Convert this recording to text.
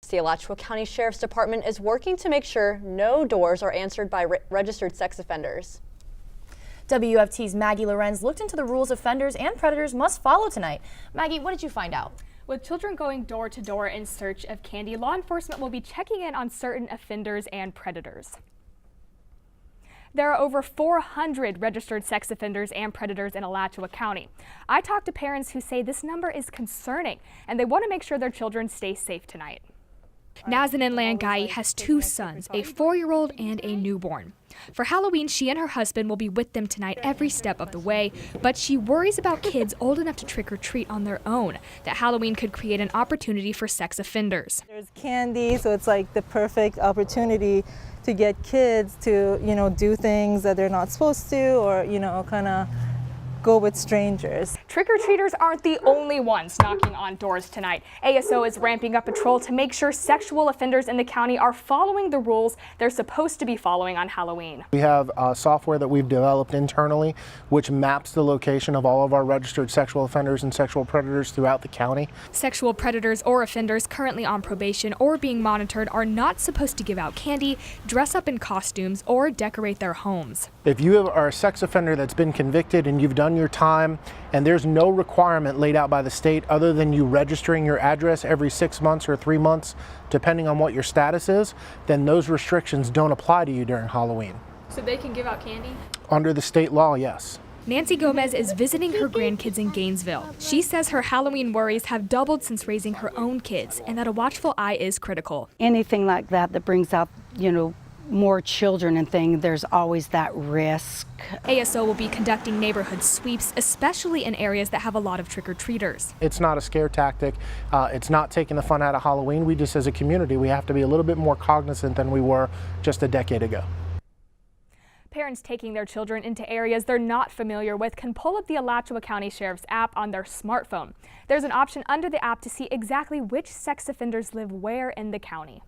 The Alachua County Sheriff's Department is working to make sure no doors are answered by registered sex offenders. WUFT's Maggie Lorenz looked into the rules offenders and predators must follow tonight. Maggie, what did you find out? With children going door to door in search of candy, law enforcement will be checking in on certain offenders and predators. There are over 400 registered sex offenders and predators in Alachua County. I talked to parents who say this number is concerning and they want to make sure their children stay safe tonight. Nazanin Langai has two sons, a 4-year-old and a newborn. For Halloween, she and her husband will be with them tonight every step of the way, but she worries about kids old enough to trick or treat on their own, that Halloween could create an opportunity for sex offenders. There's candy, so it's like the perfect opportunity to get kids to, do things that they're not supposed to, or, kind of go with strangers. Trick-or-treaters aren't the only ones knocking on doors tonight. ASO is ramping up patrol to make sure sexual offenders in the county are following the rules they're supposed to be following on Halloween. We have software that we've developed internally which maps the location of all of our registered sexual offenders and sexual predators throughout the county. Sexual predators or offenders currently on probation or being monitored are not supposed to give out candy, dress up in costumes, or decorate their homes. If you are a sex offender that's been convicted and you've done your time and there's no requirement laid out by the state other than you registering your address every 6 months or 3 months, depending on what your status is, then those restrictions don't apply to you during Halloween. So they can give out candy? Under the state law, yes. Nancy Gomez is visiting her grandkids in Gainesville. She says her Halloween worries have doubled since raising her own kids and that a watchful eye is critical. Anything like that brings out, more children and things, there's always that risk. ASO will be conducting neighborhood sweeps, especially in areas that have a lot of trick-or-treaters. It's not a scare tactic. It's not taking the fun out of Halloween. We just, as a community, we have to be a little bit more cognizant than we were just a decade ago. Parents taking their children into areas they're not familiar with can pull up the Alachua County Sheriff's app on their smartphone. There's an option under the app to see exactly which sex offenders live where in the county.